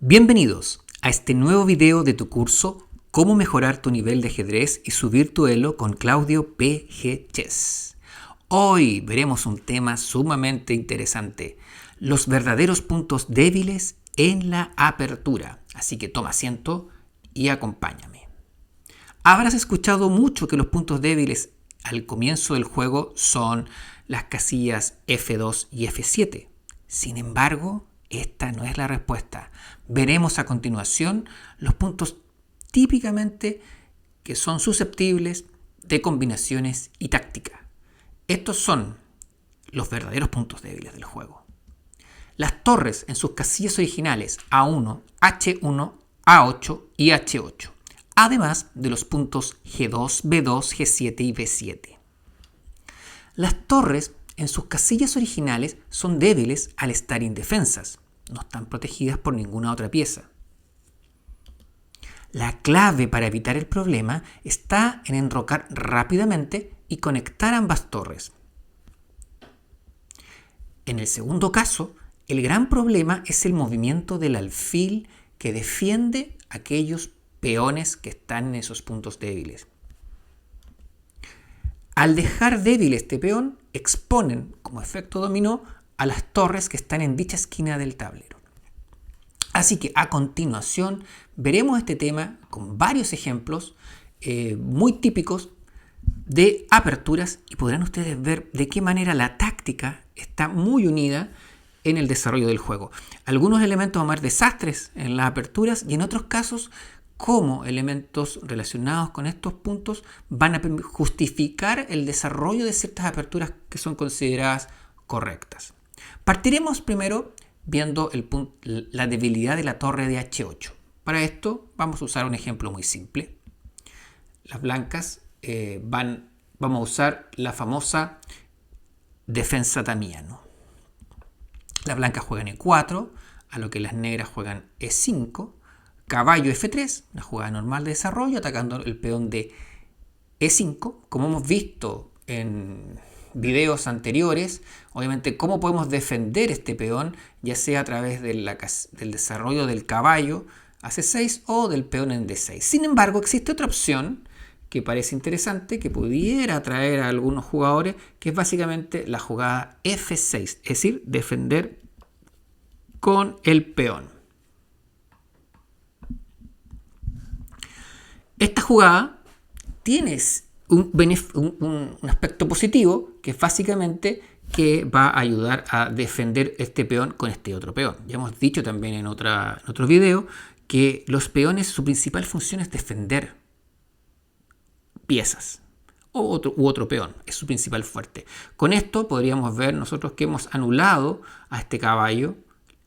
Bienvenidos a este nuevo video de tu curso Cómo mejorar tu nivel de ajedrez y subir tu elo con Claudio PG Chess. Hoy veremos un tema sumamente interesante, los verdaderos puntos débiles en la apertura. Así que toma asiento y acompáñame. Habrás escuchado mucho que los puntos débiles al comienzo del juego son las casillas F2 y F7. Sin embargo, esta no es la respuesta. Veremos a continuación los puntos típicamente que son susceptibles de combinaciones y táctica. Estos son los verdaderos puntos débiles del juego. Las torres en sus casillas originales A1, H1, A8 y H8, además de los puntos G2, B2, G7 y B7. Las torres en sus casillas originales son débiles al estar indefensas, no están protegidas por ninguna otra pieza. La clave para evitar el problema está en enrocar rápidamente y conectar ambas torres. En el segundo caso, el gran problema es el movimiento del alfil que defiende aquellos peones que están en esos puntos débiles. Al dejar débil este peón, exponen como efecto dominó a las torres que están en dicha esquina del tablero. Así que a continuación veremos este tema con varios ejemplos muy típicos de aperturas y podrán ustedes ver de qué manera la táctica está muy unida en el desarrollo del juego. Algunos elementos van a ser desastres en las aperturas y en otros casos cómo elementos relacionados con estos puntos van a justificar el desarrollo de ciertas aperturas que son consideradas correctas. Partiremos primero viendo la debilidad de la torre de H8. Para esto vamos a usar un ejemplo muy simple. Las blancas vamos a usar la famosa defensa Damiano. Las blancas juegan E4, a lo que las negras juegan E5, caballo F3, una jugada normal de desarrollo, atacando el peón de E5. Como hemos visto en videos anteriores, obviamente cómo podemos defender este peón, ya sea a través del desarrollo del caballo a C6 o del peón en D6. Sin embargo, existe otra opción que parece interesante, que pudiera atraer a algunos jugadores, que es básicamente la jugada F6, es decir, defender con el peón. Esta jugada tiene un aspecto positivo, que es básicamente que va a ayudar a defender este peón con este otro peón. Ya hemos dicho también en otro video que los peones, su principal función es defender piezas u otro peón, es su principal fuerte. Con esto podríamos ver nosotros que hemos anulado a este caballo.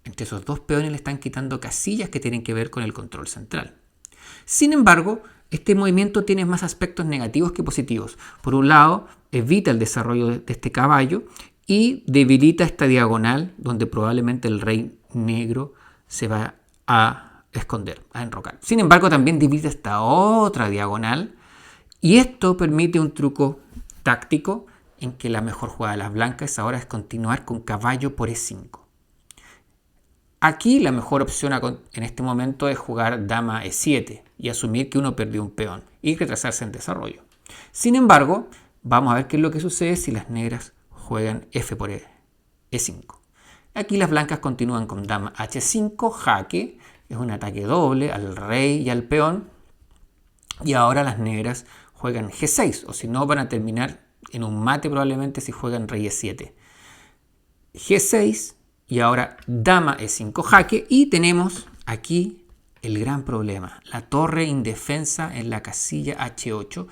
Entre esos dos peones le están quitando casillas que tienen que ver con el control central. Sin embargo, este movimiento tiene más aspectos negativos que positivos. Por un lado, evita el desarrollo de este caballo y debilita esta diagonal donde probablemente el rey negro se va a esconder, a enrocar. Sin embargo, también debilita esta otra diagonal y esto permite un truco táctico en que la mejor jugada de las blancas ahora es continuar con caballo por E5. Aquí la mejor opción en este momento es jugar dama E7 y asumir que uno perdió un peón y retrasarse en desarrollo. Sin embargo, vamos a ver qué es lo que sucede si las negras juegan F por E5. Aquí las blancas continúan con dama H5, jaque, es un ataque doble al rey y al peón. Y ahora las negras juegan G6, o si no van a terminar en un mate probablemente si juegan rey E7. G6. Y ahora dama E5 jaque y tenemos aquí el gran problema. La torre indefensa en la casilla H8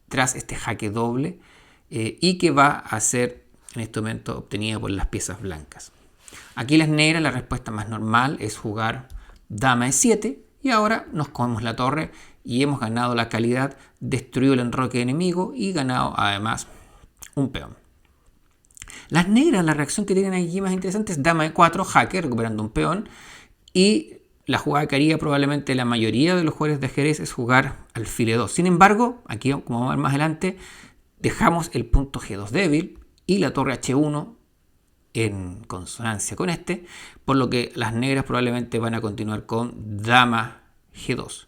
tras este jaque doble y que va a ser en este momento obtenida por las piezas blancas. Aquí las negras, la respuesta más normal es jugar dama E7 y ahora nos comemos la torre y hemos ganado la calidad, destruido el enroque enemigo y ganado además un peón. Las negras, la reacción que tienen aquí más interesante es dama E4, jaque, recuperando un peón. Y la jugada que haría probablemente la mayoría de los jugadores de ajedrez es jugar alfil E2. Sin embargo, aquí, como vamos a ver más adelante, dejamos el punto G2 débil y la torre H1 en consonancia con este, por lo que las negras probablemente van a continuar con dama G2.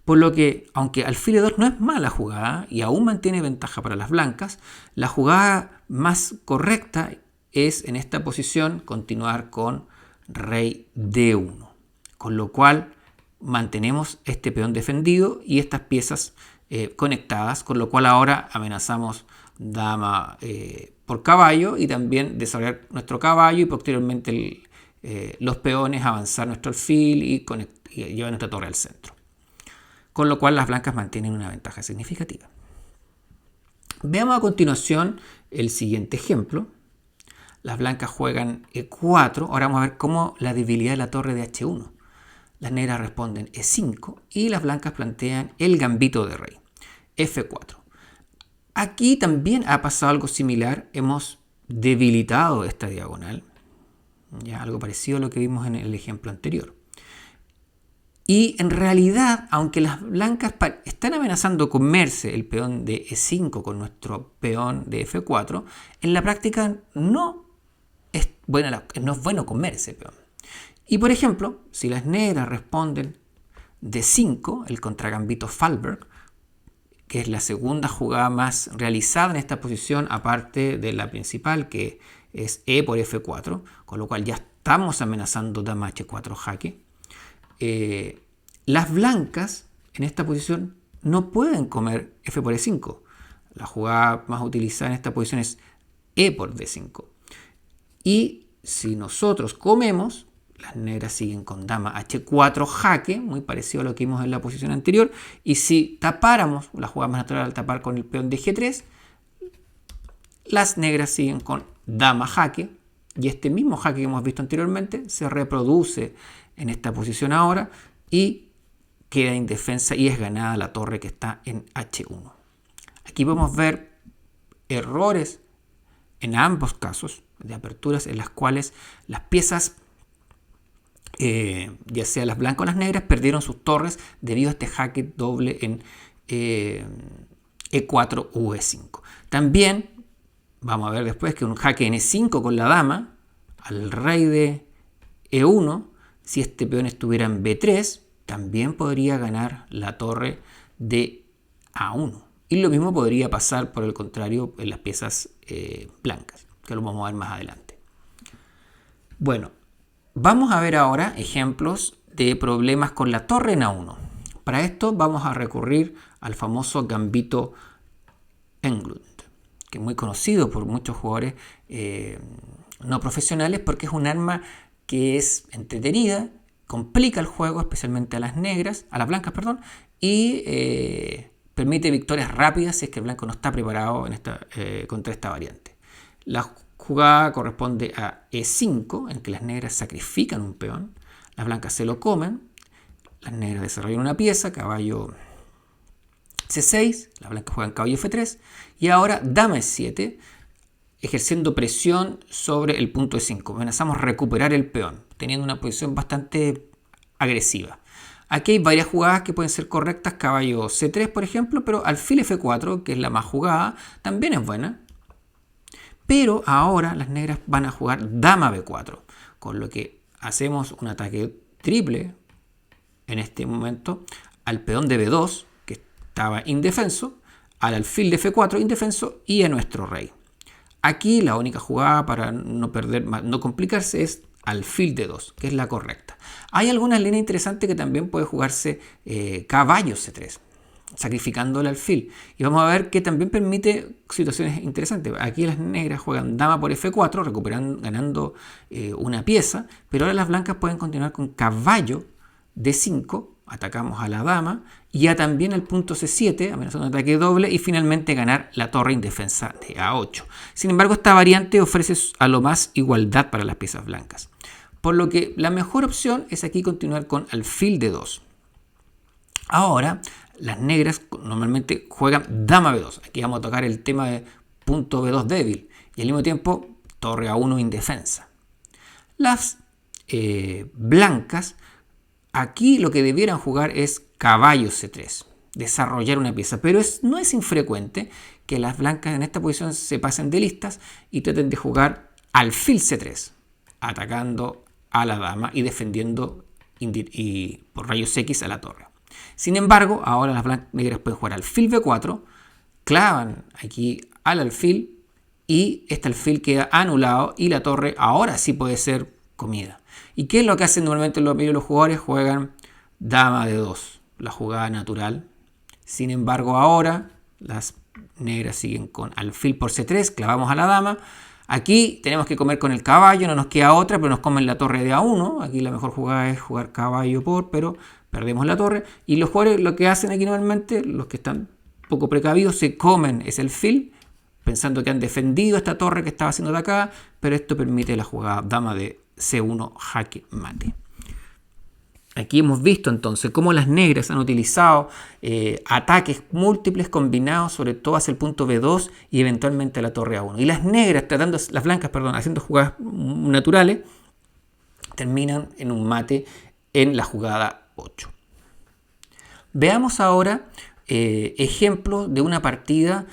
Por lo que, aunque alfil E2 no es mala jugada y aún mantiene ventaja para las blancas, la jugada más correcta es en esta posición continuar con rey D1. Con lo cual mantenemos este peón defendido y estas piezas conectadas, con lo cual ahora amenazamos dama por caballo y también desarrollar nuestro caballo y posteriormente los peones, avanzar nuestro alfil y llevar nuestra torre al centro. Con lo cual las blancas mantienen una ventaja significativa. Veamos a continuación el siguiente ejemplo. Las blancas juegan E4. Ahora vamos a ver cómo la debilidad de la torre de H1. Las negras responden E5 y las blancas plantean el gambito de rey, F4. Aquí también ha pasado algo similar. Hemos debilitado esta diagonal. Ya, algo parecido a lo que vimos en el ejemplo anterior. Y en realidad, aunque las blancas están amenazando comerse el peón de E5 con nuestro peón de F4, en la práctica no es bueno comer ese peón. Y por ejemplo, si las negras responden D5, el contragambito Fallberg, que es la segunda jugada más realizada en esta posición, aparte de la principal, que es E por F4, con lo cual ya estamos amenazando dama H4 jaque. Las blancas en esta posición no pueden comer F por E5. La jugada más utilizada en esta posición es E por D5. Y si nosotros comemos, las negras siguen con dama H4 jaque, muy parecido a lo que vimos en la posición anterior. Y si tapáramos, la jugada más natural al tapar con el peón de G3, las negras siguen con dama jaque. Y este mismo jaque que hemos visto anteriormente se reproduce en esta posición ahora y queda indefensa y es ganada la torre que está en H1. Aquí podemos ver errores en ambos casos de aperturas en las cuales las piezas, ya sea las blancas o las negras, perdieron sus torres debido a este jaque doble en E4 u E5. También vamos a ver después que un jaque en E5 con la dama al rey de E1, si este peón estuviera en B3, también podría ganar la torre de A1. Y lo mismo podría pasar, por el contrario, en las piezas blancas, que lo vamos a ver más adelante. Bueno, vamos a ver ahora ejemplos de problemas con la torre en A1. Para esto vamos a recurrir al famoso gambito Englund, que es muy conocido por muchos jugadores no profesionales porque es un arma que es entretenida, complica el juego, especialmente a las blancas, y permite victorias rápidas si es que el blanco no está preparado contra esta variante. La jugada corresponde a E5, en que las negras sacrifican un peón, las blancas se lo comen, las negras desarrollan una pieza, caballo C6, las blancas juegan caballo F3, y ahora dama E7, ejerciendo presión sobre el punto E5. Amenazamos recuperar el peón, teniendo una posición bastante agresiva. Aquí hay varias jugadas que pueden ser correctas, caballo C3 por ejemplo, pero alfil F4, que es la más jugada, también es buena. Pero ahora las negras van a jugar dama B4, con lo que hacemos un ataque triple en este momento al peón de B2, que estaba indefenso, al alfil de F4 indefenso y a nuestro rey. Aquí la única jugada para no complicarse es alfil de 2, que es la correcta. Hay algunas líneas interesantes que también puede jugarse caballo C3, sacrificando el alfil. Y vamos a ver que también permite situaciones interesantes. Aquí las negras juegan dama por F4, ganando una pieza, pero ahora las blancas pueden continuar con caballo D5, atacamos a la dama, y ya también el punto C7, amenazando un ataque doble, y finalmente ganar la torre indefensa de A8. Sin embargo, esta variante ofrece a lo más igualdad para las piezas blancas. Por lo que la mejor opción es aquí continuar con alfil de 2. Ahora, las negras normalmente juegan dama B2. Aquí vamos a tocar el tema de punto B2 débil, y al mismo tiempo torre A1 indefensa. Las blancas, aquí lo que debieran jugar es caballo C3, desarrollar una pieza, pero no es infrecuente que las blancas en esta posición se pasen de listas y traten de jugar alfil C3, atacando a la dama y defendiendo por rayos X a la torre. Sin embargo, ahora las negras pueden jugar alfil B4, clavan aquí al alfil y este alfil queda anulado y la torre ahora sí puede ser comida. ¿Y qué es lo que hacen normalmente los jugadores? Juegan dama de 2, la jugada natural. Sin embargo, ahora las negras siguen con alfil por C3, clavamos a la dama. Aquí tenemos que comer con el caballo, no nos queda otra, pero nos comen la torre de A1. Aquí la mejor jugada es jugar caballo pero perdemos la torre. Y los jugadores lo que hacen aquí normalmente, los que están poco precavidos, se comen ese alfil, pensando que han defendido esta torre que estaba siendo atacada, pero esto permite la jugada dama de C1 jaque mate. Aquí hemos visto entonces cómo las negras han utilizado ataques múltiples combinados, sobre todo hacia el punto B2 y eventualmente a la torre A1. Y las blancas, haciendo jugadas naturales, terminan en un mate en la jugada 8. Veamos ahora ejemplos de una partida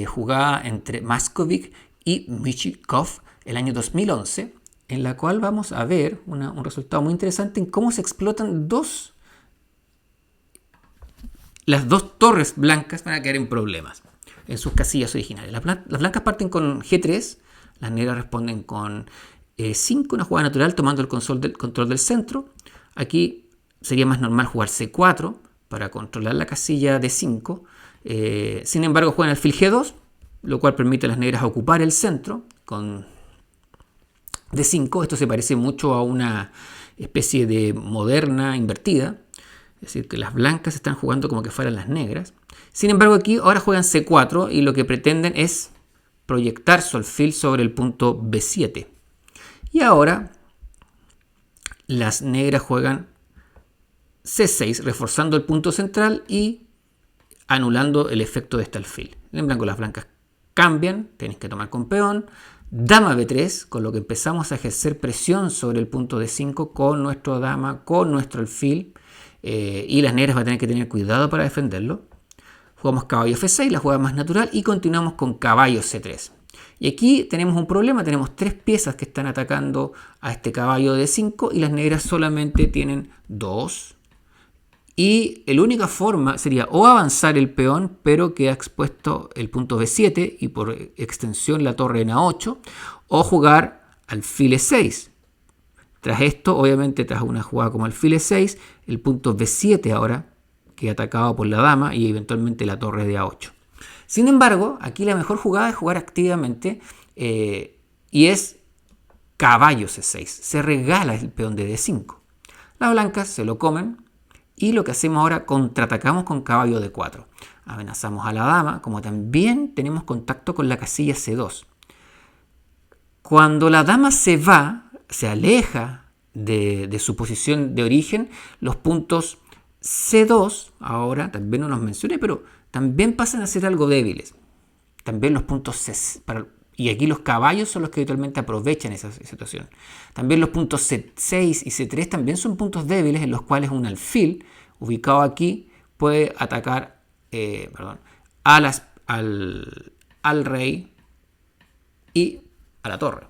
jugada entre Maskovic y Michikov el año 2011. En la cual vamos a ver un resultado muy interesante en cómo se explotan las dos torres blancas van a quedar en problemas en sus casillas originales. Las blancas parten con G3, las negras responden con E5, una jugada natural tomando el control del centro. Aquí sería más normal jugar C4 para controlar la casilla D5. Sin embargo, juegan alfil G2, lo cual permite a las negras ocupar el centro con D5. Esto se parece mucho a una especie de moderna invertida, es decir, que las blancas están jugando como que fueran las negras. Sin embargo, aquí ahora juegan C4 y lo que pretenden es proyectar su alfil sobre el punto B7. Y ahora las negras juegan C6, reforzando el punto central y anulando el efecto de este alfil. En blanco las blancas cambian, tenéis que tomar con peón. Dama B3, con lo que empezamos a ejercer presión sobre el punto D5 con nuestro dama, con nuestro alfil, y las negras van a tener que tener cuidado para defenderlo. Jugamos caballo F6, la jugada más natural, y continuamos con caballo C3. Y aquí tenemos un problema, tenemos tres piezas que están atacando a este caballo D5 y las negras solamente tienen dos. Y la única forma sería o avanzar el peón, pero queda expuesto el punto B7 y por extensión la torre en A8, o jugar alfil E6. Tras esto, obviamente, tras una jugada como alfil E6, el punto B7 ahora queda atacado por la dama y eventualmente la torre de A8. Sin embargo, aquí la mejor jugada es jugar activamente y es caballo C6. Se regala el peón de D5. Las blancas se lo comen. Y lo que hacemos ahora, contraatacamos con caballo D4. Amenazamos a la dama, como también tenemos contacto con la casilla C2. Cuando la dama se va, se aleja de su posición de origen, los puntos C2, ahora también no los mencioné, pero también pasan a ser algo débiles. También los puntos C, y aquí los caballos son los que habitualmente aprovechan esa situación. También los puntos C6 y C3 también son puntos débiles en los cuales un alfil ubicado aquí puede atacar al rey y a la torre.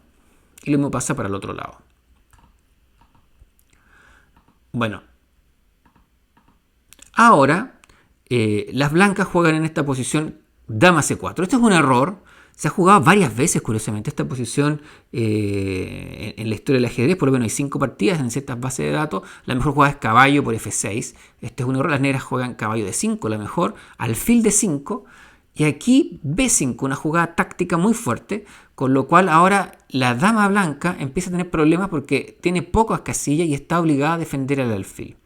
Y lo mismo pasa para el otro lado. Bueno, ahora las blancas juegan en esta posición dama C4. Esto es un error. Se ha jugado varias veces, curiosamente, esta posición en la historia del ajedrez. Por lo menos hay 5 partidas en ciertas bases de datos. La mejor jugada es caballo por F6. Este es un error. Las negras juegan caballo D5, la mejor. Alfil D5. Y aquí B5, una jugada táctica muy fuerte. Con lo cual ahora la dama blanca empieza a tener problemas porque tiene pocas casillas y está obligada a defender al alfil.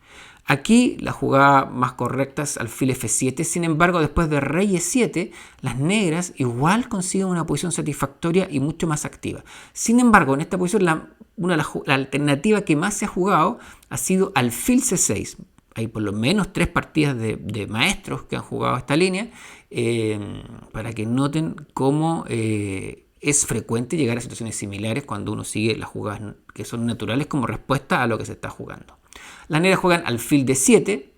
Aquí la jugada más correcta es alfil F7, sin embargo después de rey E7 las negras igual consiguen una posición satisfactoria y mucho más activa. Sin embargo en esta posición la alternativa que más se ha jugado ha sido alfil C6. Hay por lo menos 3 partidas de maestros que han jugado esta línea para que noten cómo es frecuente llegar a situaciones similares cuando uno sigue las jugadas que son naturales como respuesta a lo que se está jugando. Las negras juegan alfil D7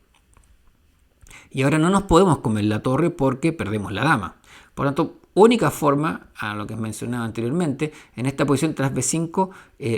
y ahora no nos podemos comer la torre porque perdemos la dama. Por lo tanto, única forma, a lo que mencionaba anteriormente, en esta posición tras B5,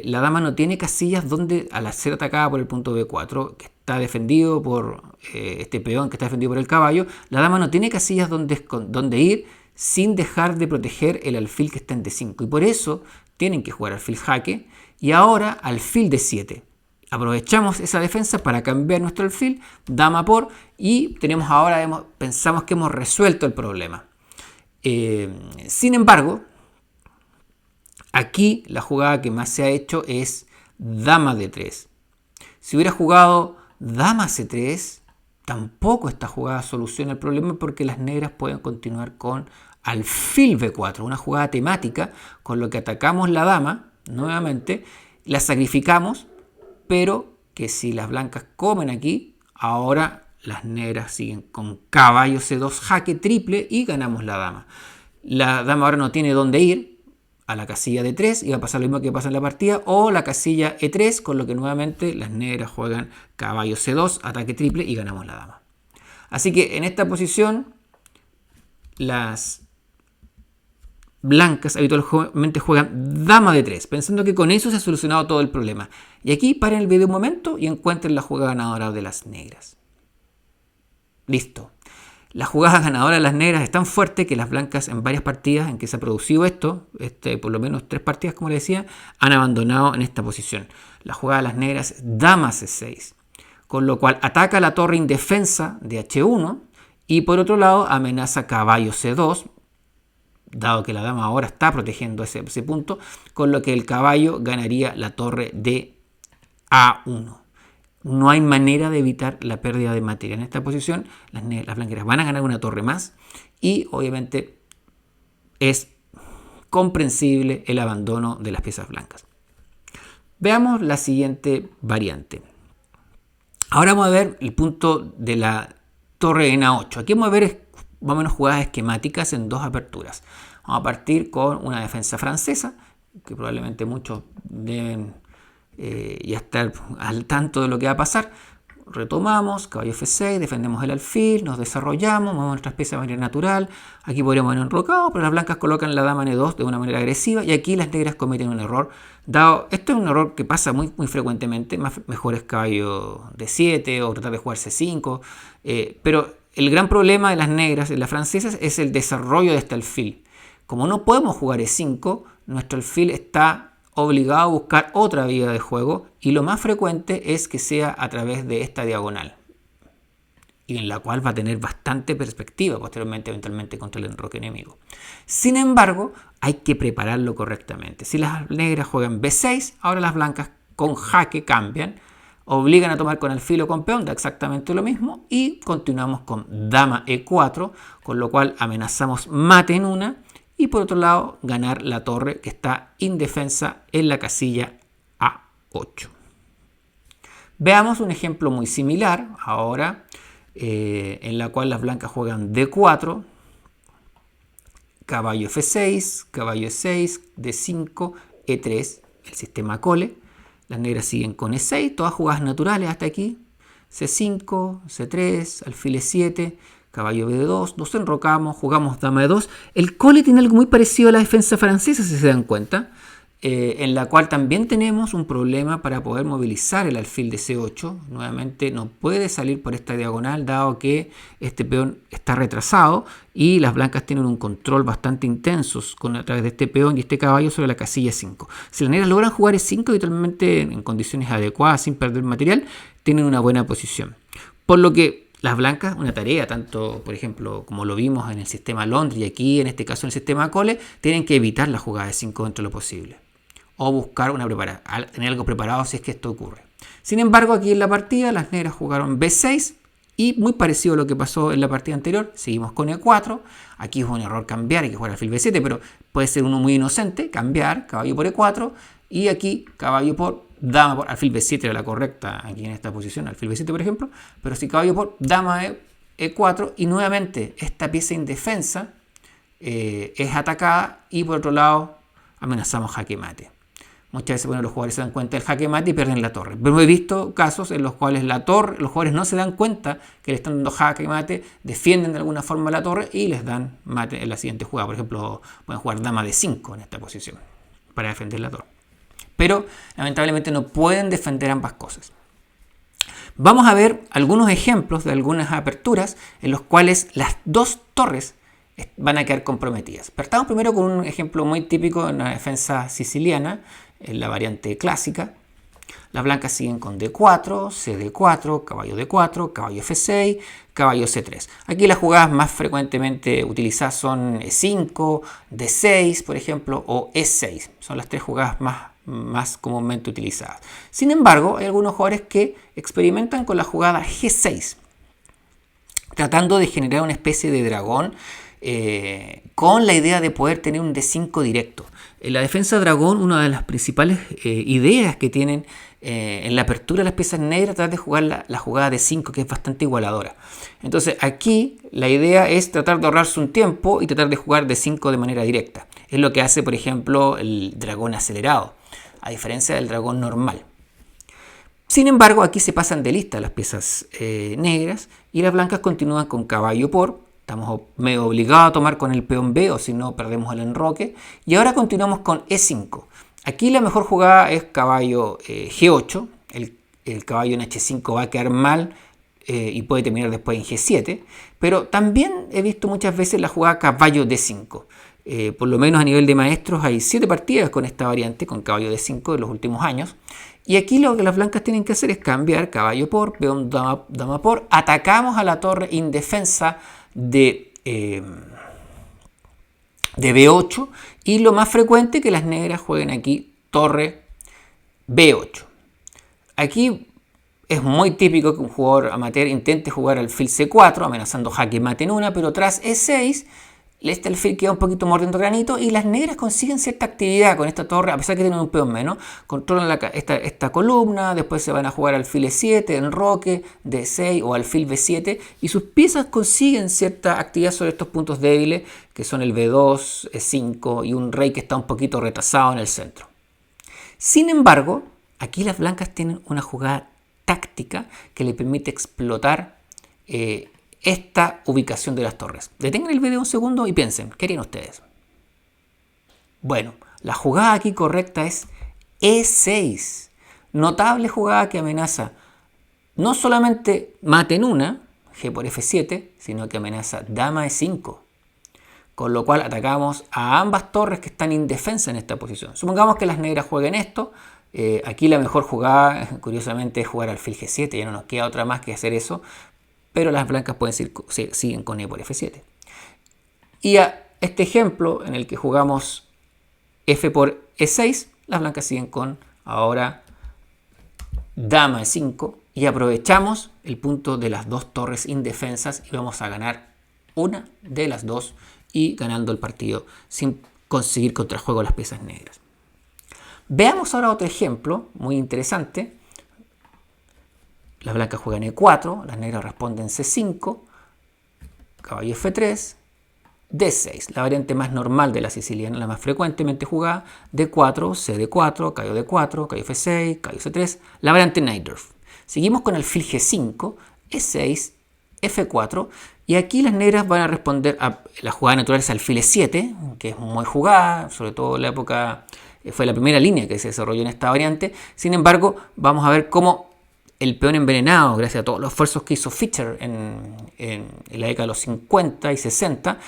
la dama no tiene casillas donde, al ser atacada por el punto B4, que está defendido por este peón, que está defendido por el caballo, la dama no tiene casillas donde ir sin dejar de proteger el alfil que está en D5. Y por eso tienen que jugar alfil jaque y ahora alfil D7. Aprovechamos esa defensa para cambiar nuestro alfil, dama por, y tenemos ahora, pensamos que hemos resuelto el problema. Sin embargo, aquí la jugada que más se ha hecho es dama D3. Si hubiera jugado dama C3, tampoco esta jugada soluciona el problema porque las negras pueden continuar con alfil B4, una jugada temática con lo que atacamos la dama, nuevamente, la sacrificamos, pero que si las blancas comen aquí, ahora las negras siguen con caballo C2 jaque triple y ganamos la dama. La dama ahora no tiene dónde ir, a la casilla D3 y va a pasar lo mismo que pasa en la partida, o la casilla E3, con lo que nuevamente las negras juegan caballo C2, ataque triple y ganamos la dama. Así que en esta posición las blancas habitualmente juegan dama D3, pensando que con eso se ha solucionado todo el problema. Y aquí paren el video un momento y encuentren la jugada ganadora de las negras. Listo. La jugada ganadora de las negras es tan fuerte que las blancas en varias partidas en que se ha producido esto, por lo menos 3 partidas como les decía, han abandonado en esta posición. La jugada de las negras es dama C6, con lo cual ataca la torre indefensa de H1 y por otro lado amenaza caballo C2, dado que la dama ahora está protegiendo ese punto, con lo que el caballo ganaría la torre de A1. No hay manera de evitar la pérdida de materia. En esta posición, las blanqueras van a ganar una torre más y obviamente es comprensible el abandono de las piezas blancas. Veamos la siguiente variante. Ahora vamos a ver el punto de la torre en A8. Aquí vamos a ver más o menos jugadas esquemáticas en 2 aperturas. Vamos a partir con una defensa francesa, que probablemente muchos deben ya estar al tanto de lo que va a pasar. Retomamos, caballo F6, defendemos el alfil, nos desarrollamos, movemos nuestras piezas de manera natural. Aquí podríamos haber enrocado, pero las blancas colocan la dama en E2 de una manera agresiva y aquí las negras cometen un error. Esto es un error que pasa muy frecuentemente, mejor es caballo D7 o tratar de jugar C5, pero el gran problema de las negras en las francesas es el desarrollo de este alfil. Como no podemos jugar E5, nuestro alfil está obligado a buscar otra vía de juego y lo más frecuente es que sea a través de esta diagonal y en la cual va a tener bastante perspectiva posteriormente eventualmente contra el enroque enemigo. Sin embargo, hay que prepararlo correctamente. Si las negras juegan B6, ahora las blancas con jaque cambian, obligan a tomar con alfil o con peón, da exactamente lo mismo y continuamos con dama E4, con lo cual amenazamos mate en una y por otro lado ganar la torre que está indefensa en la casilla A8. Veamos un ejemplo muy similar ahora en la cual las blancas juegan D4, caballo F6, caballo E6, D5, E3, el sistema Cole. Las negras siguen con E6, todas jugadas naturales hasta aquí. C5, C3, alfil E7, caballo B2, nos enrocamos, jugamos dama E2. El Cole tiene algo muy parecido a la defensa francesa, si se dan cuenta, en la cual también tenemos un problema para poder movilizar el alfil de C8. Nuevamente no puede salir por esta diagonal, dado que este peón está retrasado y las blancas tienen un control bastante intenso a través de este peón y este caballo sobre la casilla 5. Si las negras logran jugar E5 habitualmente en condiciones adecuadas sin perder material, tienen una buena posición. Por lo que las blancas, una tarea, tanto por ejemplo como lo vimos en el sistema Londres y aquí en este caso en el sistema Cole, tienen que evitar la jugada de 5 dentro de lo posible o buscar tener algo preparado si es que esto ocurre. Sin embargo, aquí en la partida las negras jugaron B6 y muy parecido a lo que pasó en la partida anterior, seguimos con E4. Aquí es un error cambiar, hay que jugar alfil B7, pero puede ser uno muy inocente, cambiar, caballo por E4 y aquí caballo por dama por alfil B7 era la correcta aquí en esta posición, alfil B7 por ejemplo, pero si caballo por dama E4 y nuevamente esta pieza indefensa es atacada y por otro lado amenazamos jaque mate. Muchas veces los jugadores se dan cuenta del jaque mate y pierden la torre. Pero he visto casos en los cuales los jugadores no se dan cuenta que le están dando jaque mate, defienden de alguna forma la torre y les dan mate en la siguiente jugada. Por ejemplo, pueden jugar dama de 5 en esta posición para defender la torre. Pero lamentablemente no pueden defender ambas cosas. Vamos a ver algunos ejemplos de algunas aperturas en los cuales las dos torres van a quedar comprometidas. Partamos primero con un ejemplo muy típico en la defensa siciliana, en la variante clásica. Las blancas siguen con D4, CD4, caballo D4, caballo F6, caballo C3. Aquí las jugadas más frecuentemente utilizadas son E5, D6, por ejemplo, o E6. Son las tres jugadas más comúnmente utilizadas. Sin embargo, hay algunos jugadores que experimentan con la jugada G6, tratando de generar una especie de dragón con la idea de poder tener un D5 directo. En la defensa dragón, una de las principales ideas que tienen en la apertura de las piezas negras es tratar de jugar la jugada D5, que es bastante igualadora. Entonces aquí la idea es tratar de ahorrarse un tiempo y tratar de jugar D5 de manera directa. Es lo que hace, por ejemplo, el dragón acelerado, a diferencia del dragón normal. Sin embargo, aquí se pasan de lista las piezas negras y las blancas continúan con caballo por. Estamos medio obligados a tomar con el peón B o si no perdemos el enroque. Y ahora continuamos con E5. Aquí la mejor jugada es caballo G8. El caballo en H5 va a quedar mal y puede terminar después en G7. Pero también he visto muchas veces la jugada caballo D5. Por lo menos a nivel de maestros hay 7 partidas con esta variante, con caballo D5 en los últimos años. Y aquí lo que las blancas tienen que hacer es cambiar caballo por, peón dama por. Atacamos a la torre indefensa de B8 y lo más frecuente que las negras jueguen aquí torre B8. Aquí es muy típico que un jugador amateur intente jugar alfil C4 amenazando jaque mate en una, pero tras E6 este alfil queda un poquito mordiendo granito y las negras consiguen cierta actividad con esta torre, a pesar que tienen un peón menos, controlan esta columna, después se van a jugar alfil E7, enroque, D6 o alfil B7 y sus piezas consiguen cierta actividad sobre estos puntos débiles que son el B2, E5 y un rey que está un poquito retrasado en el centro. Sin embargo, aquí las blancas tienen una jugada táctica que le permite explotar esta ubicación de las torres. Detengan el video un segundo y piensen, ¿qué harían ustedes? Bueno, la jugada aquí correcta es E6. Notable jugada que amenaza no solamente mate en una, G por F7, sino que amenaza dama E5. Con lo cual atacamos a ambas torres que están indefensas en esta posición. Supongamos que las negras jueguen esto. Aquí la mejor jugada, curiosamente, es jugar alfil G7. Ya no nos queda otra más que hacer eso. Pero las blancas siguen con E por F7. Y a este ejemplo en el que jugamos F por E6, las blancas siguen con ahora dama E5 y aprovechamos el punto de las dos torres indefensas y vamos a ganar una de las dos y ganando el partido sin conseguir contrajuego a las piezas negras. Veamos ahora otro ejemplo muy interesante. Las blancas juegan E4, las negras responden C5, caballo F3, D6, la variante más normal de la siciliana, la más frecuentemente jugada, D4, CD4, caballo D4, caballo F6, caballo C3, la variante Najdorf. Seguimos con alfil G5, E6, F4, y aquí las negras van a responder a la jugada natural es alfil E7, que es muy jugada, sobre todo en la época, fue la primera línea que se desarrolló en esta variante. Sin embargo, vamos a ver cómo el peón envenenado, gracias a todos los esfuerzos que hizo Fischer en la década de los 50 y 60,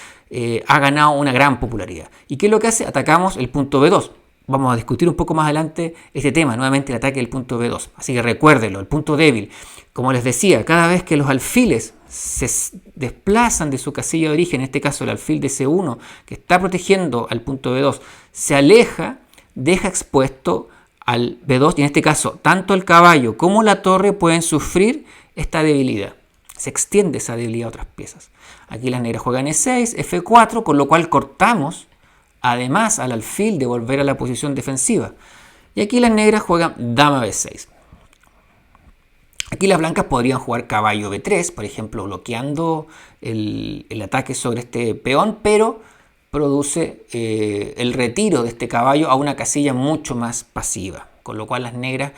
ha ganado una gran popularidad. ¿Y qué es lo que hace? Atacamos el punto B2. Vamos a discutir un poco más adelante este tema, nuevamente el ataque del punto B2. Así que recuérdenlo, el punto débil. Como les decía, cada vez que los alfiles se desplazan de su casilla de origen, en este caso el alfil de C1, que está protegiendo al punto B2, se aleja, deja expuesto al B2 y en este caso tanto el caballo como la torre pueden sufrir esta debilidad. Se extiende esa debilidad a otras piezas. Aquí las negras juegan E6, F4, con lo cual cortamos además al alfil de volver a la posición defensiva. Y aquí las negras juegan dama B6. Aquí las blancas podrían jugar caballo B3, por ejemplo, bloqueando el ataque sobre este peón, pero produce el retiro de este caballo a una casilla mucho más pasiva, con lo cual las negras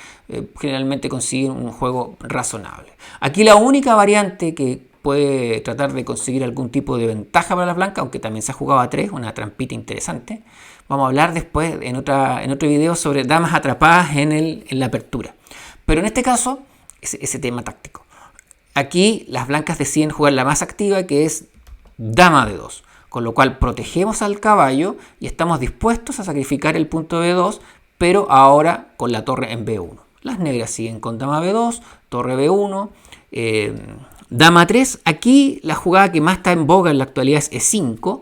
generalmente consiguen un juego razonable. Aquí la única variante que puede tratar de conseguir algún tipo de ventaja para las blancas, aunque también se ha jugado a 3, una trampita interesante. Vamos a hablar después en otro video sobre damas atrapadas en la apertura. Pero en este caso, ese tema táctico. Aquí las blancas deciden jugar la más activa, que es dama de 2. Con lo cual protegemos al caballo y estamos dispuestos a sacrificar el punto B2, pero ahora con la torre en B1. Las negras siguen con dama B2, torre B1, dama 3. Aquí la jugada que más está en boga en la actualidad es E5,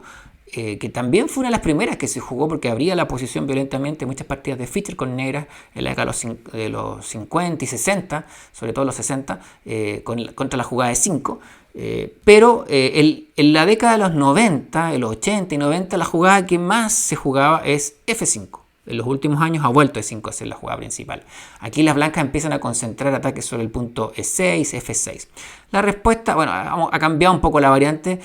que también fue una de las primeras que se jugó porque abría la posición violentamente en muchas partidas de Fischer con negras en la década de los 50 y 60, sobre todo los 60, contra la jugada de 5. Pero en la década de los 90, en los 80 y 90, la jugada que más se jugaba es F5. En los últimos años ha vuelto E5 a ser la jugada principal. Aquí las blancas empiezan a concentrar ataques sobre el punto E6, F6. La respuesta, bueno, ha cambiado un poco la variante.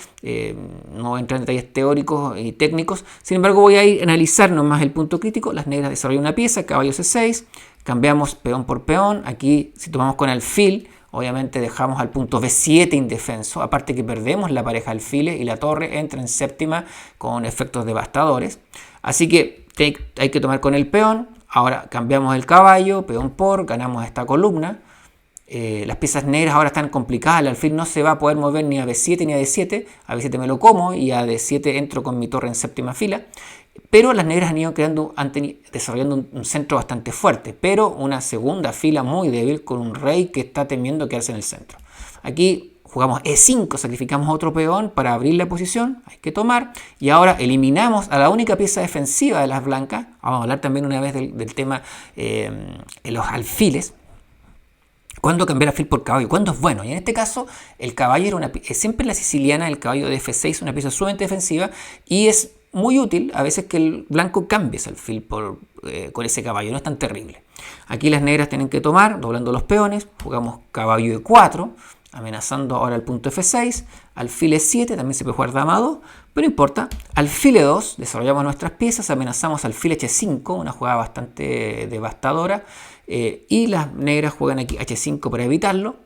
No voy a entrar en detalles teóricos y técnicos. Sin embargo, voy a analizar nomás el punto crítico. Las negras desarrollan una pieza, caballo C6. Cambiamos peón por peón. Aquí, si tomamos con alfil, obviamente dejamos al punto B7 indefenso. Aparte que perdemos la pareja alfiles y la torre entra en séptima con efectos devastadores. Así que hay que tomar con el peón. Ahora cambiamos el caballo, peón por, ganamos esta columna. Las piezas negras ahora están complicadas. El alfil no se va a poder mover ni a B7 ni a D7. A B7 me lo como y a D7 entro con mi torre en séptima fila. Pero las negras han ido desarrollando un centro bastante fuerte, pero una segunda fila muy débil con un rey que está temiendo quedarse en el centro. Aquí jugamos E5, sacrificamos otro peón para abrir la posición, hay que tomar, y ahora eliminamos a la única pieza defensiva de las blancas. Vamos a hablar también una vez del tema de los alfiles. ¿Cuándo cambiar alfil por caballo? ¿Cuándo es bueno? Y en este caso, el caballo siempre en la siciliana, el caballo de F6, una pieza sumamente defensiva, y es muy útil a veces que el blanco cambie ese alfil con ese caballo, no es tan terrible. Aquí las negras tienen que tomar, doblando los peones, jugamos caballo E4, amenazando ahora el punto F6, alfil E7, también se puede jugar dama 2, pero no importa, alfil E2, desarrollamos nuestras piezas, amenazamos alfil H5, una jugada bastante devastadora, y las negras juegan aquí H5 para evitarlo.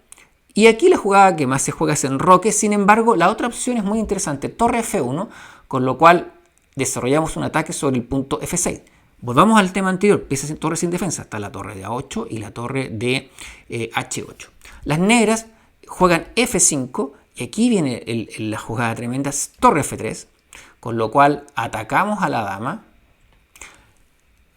Y aquí la jugada que más se juega es enroque, sin embargo la otra opción es muy interesante, torre F1, con lo cual desarrollamos un ataque sobre el punto F6. Volvamos al tema anterior, piezas torre sin defensa, está la torre de A8 y la torre de H8. Las negras juegan F5 y aquí viene la jugada tremenda, torre F3, con lo cual atacamos a la dama.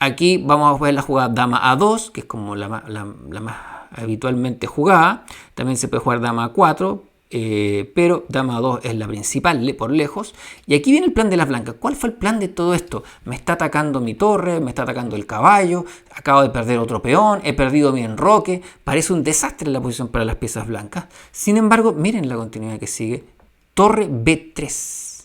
Aquí vamos a ver la jugada dama A2, que es como la más habitualmente jugada. También se puede jugar dama A4, pero dama 2 es la principal por lejos. Y aquí viene el plan de las blancas. ¿Cuál fue el plan de todo esto? Me está atacando mi torre, me está atacando el caballo, acabo de perder otro peón, he perdido mi enroque. Parece un desastre la posición para las piezas blancas. Sin embargo, miren la continuidad que sigue. Torre B3.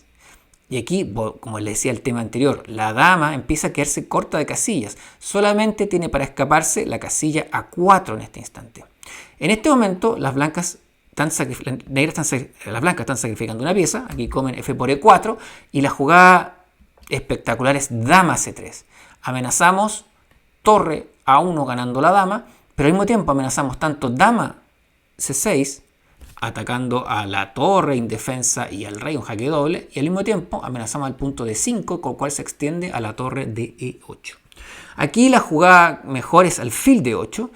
Y aquí, como les decía el tema anterior, la dama empieza a quedarse corta de casillas. Solamente tiene para escaparse la casilla A4 en este instante. En este momento, las blancas las blancas están sacrificando una pieza. Aquí comen F por E4. Y la jugada espectacular es dama C3. Amenazamos torre A1 ganando la dama, pero al mismo tiempo amenazamos tanto dama C6 atacando a la torre indefensa y al rey, un jaque doble, y al mismo tiempo amenazamos al punto de 5, con el cual se extiende a la torre de E8. Aquí la jugada mejor es alfil de 8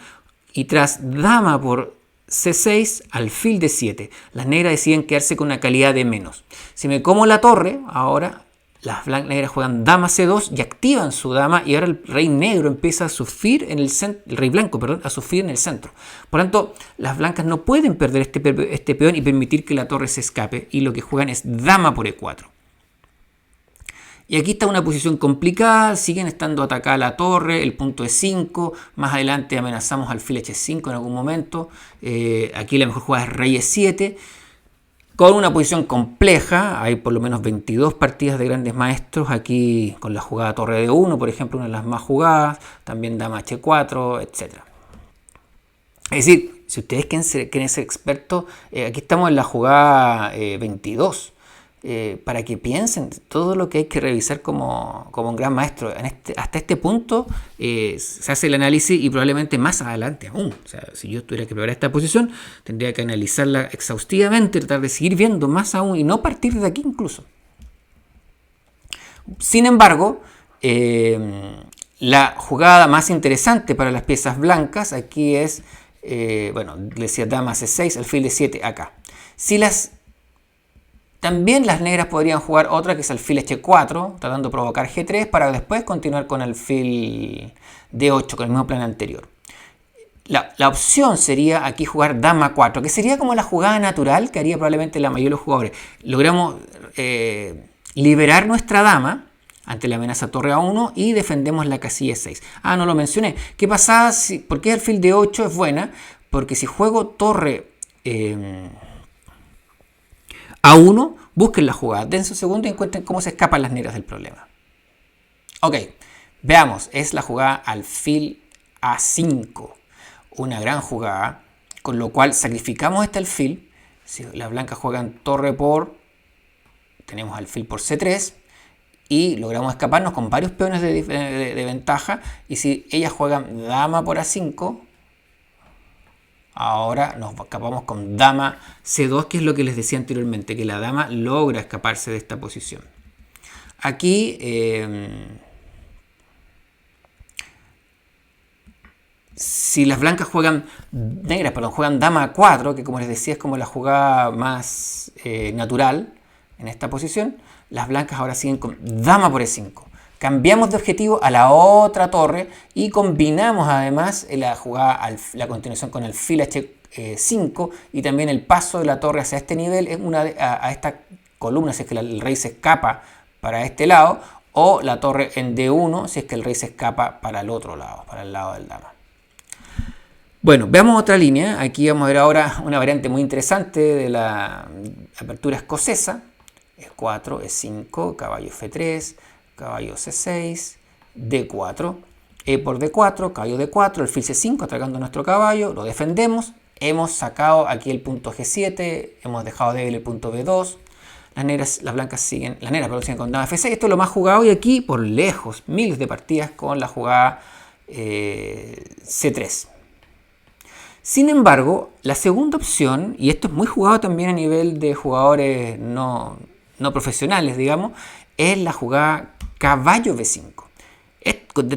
y tras dama por C6, alfil de 7. Las negras deciden quedarse con una calidad de menos. Si me como la torre, ahora las negras juegan dama C2 y activan su dama, y ahora el rey negro empieza a sufrir en el centro, el rey blanco, perdón, a sufrir en el centro. Por lo tanto, las blancas no pueden perder este peón y permitir que la torre se escape, y lo que juegan es dama por E4. Y aquí está una posición complicada, siguen estando atacada la torre, el punto E5, más adelante amenazamos alfil H5 en algún momento, aquí la mejor jugada es rey E7, con una posición compleja. Hay por lo menos 22 partidas de grandes maestros aquí con la jugada torre de 1, por ejemplo, una de las más jugadas, también dama H4, etc. Es decir, si ustedes quieren ser expertos, aquí estamos en la jugada 22. para que piensen todo lo que hay que revisar como un gran maestro. Hasta este punto se hace el análisis y probablemente más adelante aún. O sea, si yo tuviera que preparar esta posición, tendría que analizarla exhaustivamente, tratar de seguir viendo más aún y no partir de aquí incluso. Sin embargo, la jugada más interesante para las piezas blancas aquí es, bueno, le decía dama C6, alfil D7 acá. También las negras podrían jugar otra que es alfil H4, tratando de provocar G3 para después continuar con alfil D8 con el mismo plan anterior. La opción sería aquí jugar dama 4, que sería como la jugada natural que haría probablemente la mayoría de los jugadores. Logramos liberar nuestra dama ante la amenaza torre A1 y defendemos la casilla 6. No lo mencioné. ¿Qué pasa? ¿Por qué alfil D8 es buena? Porque si juego torre A1, busquen la jugada, dense un segundo y encuentren cómo se escapan las negras del problema. Ok, veamos, es la jugada alfil A5, una gran jugada, con lo cual sacrificamos este alfil. Si las blancas juegan torre por, tenemos alfil por C3 y logramos escaparnos con varios peones de ventaja. Y si ellas juegan dama por A5, ahora nos escapamos con dama C2, que es lo que les decía anteriormente, que la dama logra escaparse de esta posición. Aquí, si las blancas juegan dama A4, que como les decía es como la jugada más natural en esta posición, las blancas ahora siguen con dama por E5. Cambiamos de objetivo a la otra torre y combinamos además la continuación con alfil H5 y también el paso de la torre hacia este nivel a esta columna si es que el rey se escapa para este lado, o la torre en D1 si es que el rey se escapa para el otro lado, para el lado del dama. Bueno, veamos otra línea. Aquí vamos a ver ahora una variante muy interesante de la apertura escocesa. E4, E5, caballo F3, caballo C6, D4, E por D4, caballo D4, alfil C5 atacando nuestro caballo, lo defendemos, hemos sacado aquí el punto G7, hemos dejado débil el punto B2, las negras siguen con dama F6, esto es lo más jugado y aquí por lejos, miles de partidas con la jugada C3. Sin embargo, la segunda opción, y esto es muy jugado también a nivel de jugadores no profesionales, digamos, es la jugada caballo B5.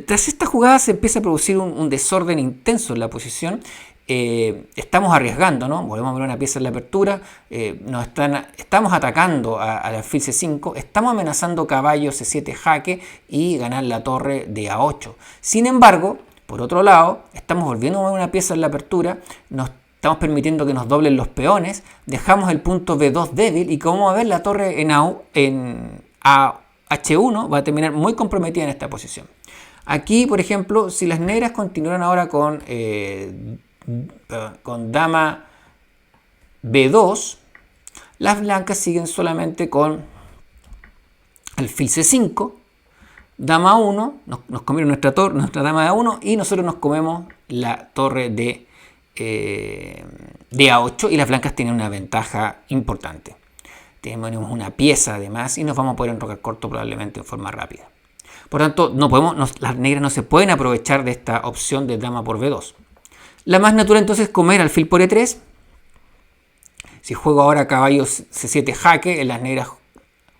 Tras esta jugada se empieza a producir un desorden intenso en la posición. Estamos arriesgando, ¿no? Volvemos a ver una pieza en la apertura. Estamos atacando al alfil C5. Estamos amenazando caballo C7 jaque y ganar la torre de A8. Sin embargo, por otro lado, estamos volviendo a ver una pieza en la apertura. Estamos permitiendo que nos doblen los peones. Dejamos el punto B2 débil. Y como va a ver, la torre en H1 va a terminar muy comprometida en esta posición. Aquí, por ejemplo, si las negras continúan ahora con dama B2, las blancas siguen solamente con alfil C5, dama 1, nos comieron nuestra dama de A1 y nosotros nos comemos la torre de A8 y las blancas tienen una ventaja importante. Tenemos una pieza además y nos vamos a poder enrocar corto probablemente en forma rápida. Por tanto, las negras no se pueden aprovechar de esta opción de dama por B2. La más natural entonces es comer alfil por E3. Si juego ahora caballo C7 jaque, las negras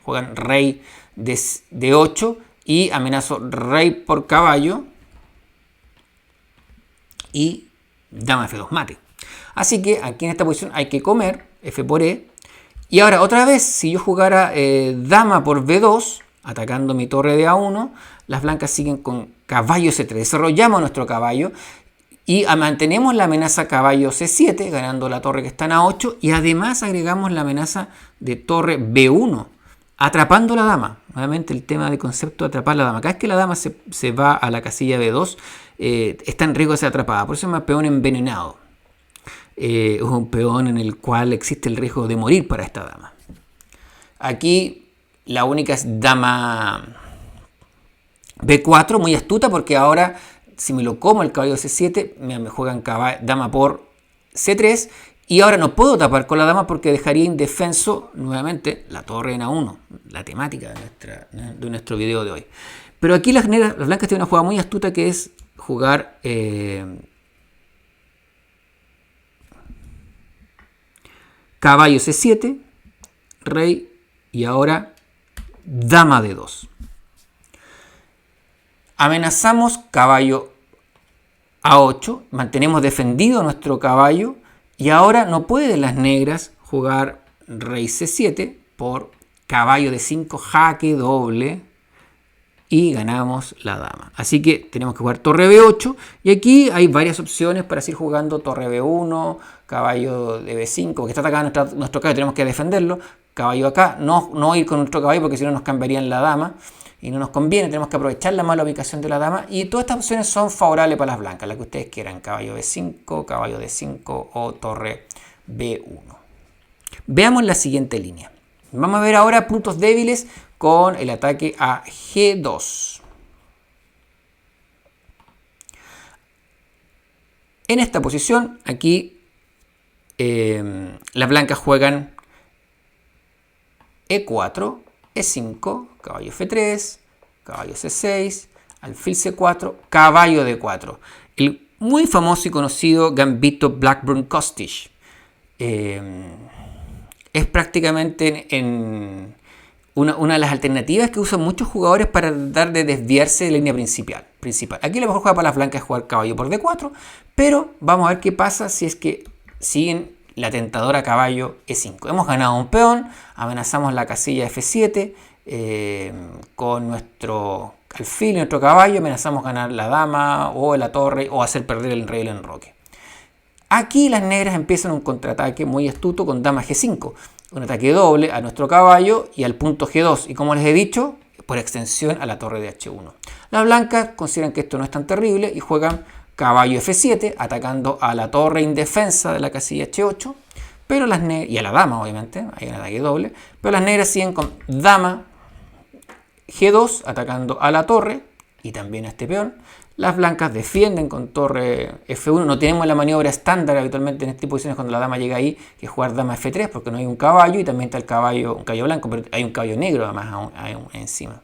juegan rey de D8 y amenazo rey por caballo y dama F2 mate. Así que aquí en esta posición hay que comer F por E. Y ahora otra vez, si yo jugara dama por B2, atacando mi torre de A1, las blancas siguen con caballo C3. Desarrollamos nuestro caballo y mantenemos la amenaza caballo C7, ganando la torre que está en A8. Y además agregamos la amenaza de torre B1, atrapando la dama. Nuevamente el tema de concepto de atrapar la dama. Cada vez que la dama se va a la casilla B2, está en riesgo de ser atrapada. Por eso se llama peón envenenado. Es un peón en el cual existe el riesgo de morir para esta dama. Aquí la única es dama B4, muy astuta porque ahora si me lo como el caballo C7 me juegan dama por C3 Y ahora no puedo tapar con la dama porque dejaría indefenso nuevamente la torre en A1, la temática de nuestro video de hoy. Pero aquí las blancas tienen una jugada muy astuta que es jugar caballo C7, rey y ahora dama D2. Amenazamos caballo A8, mantenemos defendido nuestro caballo y ahora no pueden las negras jugar rey C7 por caballo D5, jaque doble y ganamos la dama. Así que tenemos que jugar torre B8 y aquí hay varias opciones para seguir jugando torre B1, caballo de B5, porque está atacando nuestro caballo, tenemos que defenderlo. Caballo acá, no ir con nuestro caballo porque si no nos cambiarían la dama y no nos conviene, tenemos que aprovechar la mala ubicación de la dama y todas estas opciones son favorables para las blancas, las que ustedes quieran, caballo B5, caballo D5 o torre B1. Veamos la siguiente línea. Vamos a ver ahora puntos débiles con el ataque a G2. En esta posición, aquí las blancas juegan E4, E5, caballo F3, caballo C6, alfil C4, caballo D4. El muy famoso y conocido gambito Blackburne-Costage. Es prácticamente una de las alternativas que usan muchos jugadores para tratar de desviarse de la línea principal. Aquí la mejor jugada para las blancas es jugar caballo por D4, pero vamos a ver qué pasa si es que siguen la tentadora caballo E5. Hemos ganado un peón, amenazamos la casilla F7 con nuestro alfil y nuestro caballo, amenazamos ganar la dama o la torre o hacer perder el rey el enroque. Aquí las negras empiezan un contraataque muy astuto con dama G5, un ataque doble a nuestro caballo y al punto G2 y como les he dicho, por extensión a la torre de H1. Las blancas consideran que esto no es tan terrible y juegan caballo F7 atacando a la torre indefensa de la casilla H8 pero y a la dama obviamente, hay un ataque doble, pero las negras siguen con dama G2 atacando a la torre y también a este peón. Las blancas defienden con torre F1. No tenemos la maniobra estándar habitualmente en este tipo de posiciones cuando la dama llega ahí, que es jugar dama F3 porque no hay un caballo y también está el caballo, un caballo blanco, pero hay un caballo negro además encima.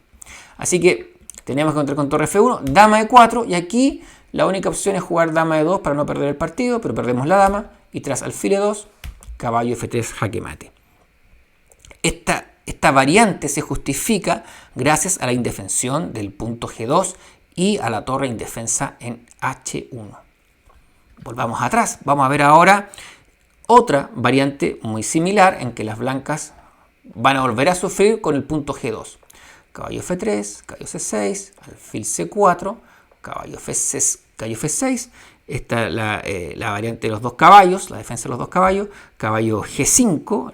Así que tenemos que entrar con torre F1, dama E4 y aquí la única opción es jugar dama E2 para no perder el partido, pero perdemos la dama y tras alfil E2, caballo F3 jaque mate. Esta variante se justifica gracias a la indefensión del punto G2 y a la torre indefensa en H1. Volvamos atrás. Vamos a ver ahora otra variante muy similar en que las blancas van a volver a sufrir con el punto G2. Caballo F3, caballo C6, alfil C4, caballo F6. Esta es la variante de los dos caballos, la defensa de los dos caballos. Caballo G5,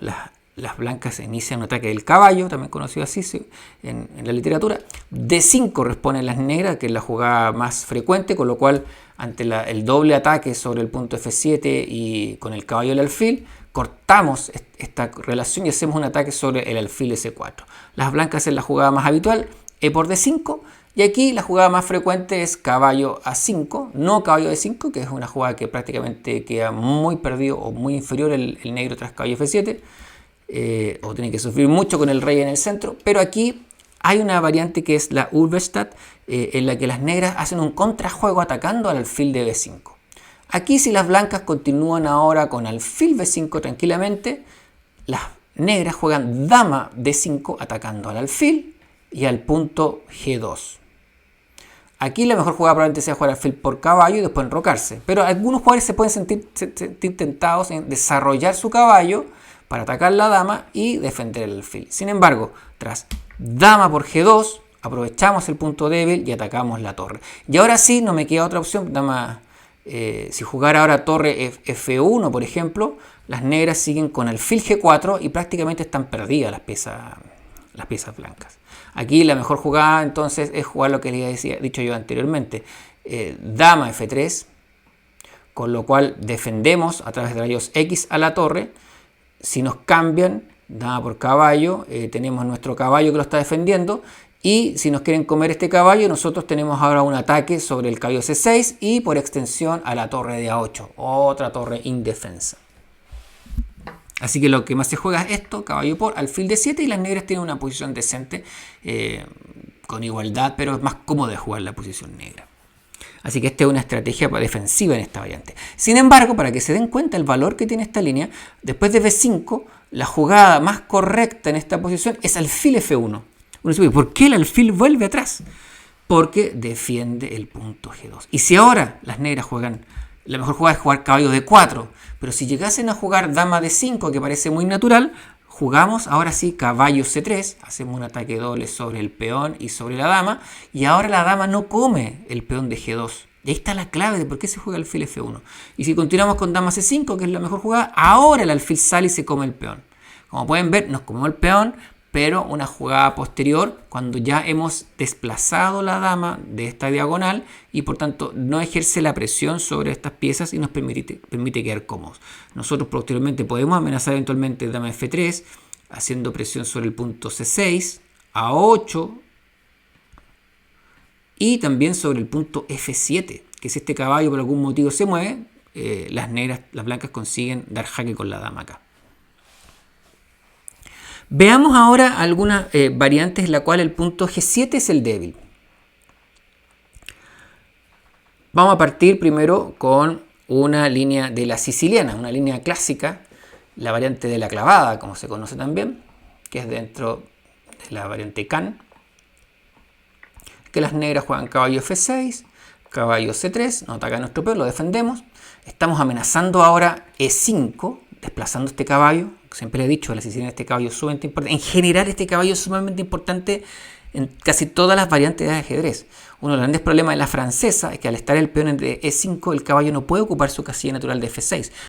las blancas inician un ataque del caballo, también conocido así en la literatura. D5 responden las negras, que es la jugada más frecuente, con lo cual ante el doble ataque sobre el punto F7 y con el caballo del alfil, cortamos esta relación y hacemos un ataque sobre el alfil S4. Las blancas es la jugada más habitual, E por D5, y aquí la jugada más frecuente es caballo A5, no caballo D5, que es una jugada que prácticamente queda muy perdido o muy inferior el negro tras caballo F7. O tiene que sufrir mucho con el rey en el centro, pero aquí hay una variante que es la Ulverstad, en la que las negras hacen un contrajuego atacando al alfil de B5. Aquí si las blancas continúan ahora con alfil B5 tranquilamente, las negras juegan dama D5 atacando al alfil y al punto G2. Aquí la mejor jugada probablemente sea jugar alfil por caballo y después enrocarse, pero algunos jugadores se pueden sentir tentados en desarrollar su caballo para atacar la dama y defender el alfil. Sin embargo, tras dama por G2, aprovechamos el punto débil y atacamos la torre. Y ahora sí, no me queda otra opción. Si jugara ahora torre F1, por ejemplo, las negras siguen con alfil G4 y prácticamente están perdidas las piezas blancas. Aquí la mejor jugada entonces es jugar lo que les he dicho yo anteriormente. Dama F3, con lo cual defendemos a través de rayos X a la torre. Si nos cambian, dama por caballo, tenemos nuestro caballo que lo está defendiendo. Y si nos quieren comer este caballo, nosotros tenemos ahora un ataque sobre el caballo C6 y por extensión a la torre de A8, otra torre indefensa. Así que lo que más se juega es esto, caballo por alfil D7, y las negras tienen una posición decente, con igualdad, pero es más cómodo de jugar la posición negra. Así que esta es una estrategia defensiva en esta variante. Sin embargo, para que se den cuenta el valor que tiene esta línea, después de B5, la jugada más correcta en esta posición es alfil F1. Uno dice, ¿por qué el alfil vuelve atrás? Porque defiende el punto G2. Y si ahora las negras juegan, la mejor jugada es jugar caballo D4, pero si llegasen a jugar dama D5, que parece muy natural, jugamos ahora sí caballo C3, hacemos un ataque doble sobre el peón y sobre la dama, y ahora la dama no come el peón de G2. Y ahí está la clave de por qué se juega alfil F1. Y si continuamos con dama C5, que es la mejor jugada, ahora el alfil sale y se come el peón. Como pueden ver, nos comemos el peón, pero una jugada posterior, cuando ya hemos desplazado la dama de esta diagonal y por tanto no ejerce la presión sobre estas piezas y nos permite quedar cómodos. Nosotros posteriormente podemos amenazar eventualmente dama F3, haciendo presión sobre el punto C6, A8 y también sobre el punto F7, que si este caballo por algún motivo se mueve, las blancas consiguen dar jaque con la dama acá. Veamos ahora algunas variantes en la cual el punto G7 es el débil. Vamos a partir primero con una línea de la siciliana, una línea clásica, la variante de la clavada, como se conoce también, que es dentro de la variante Can, que las negras juegan caballo F6, caballo C3, nos ataca nuestro peón, lo defendemos. Estamos amenazando ahora E5, desplazando este caballo. Siempre he dicho, la siciliana este caballo es sumamente importante. En general, este caballo es sumamente importante en casi todas las variantes de ajedrez. Uno de los grandes problemas de la francesa es que al estar el peón en E5, el caballo no puede ocupar su casilla natural de F6.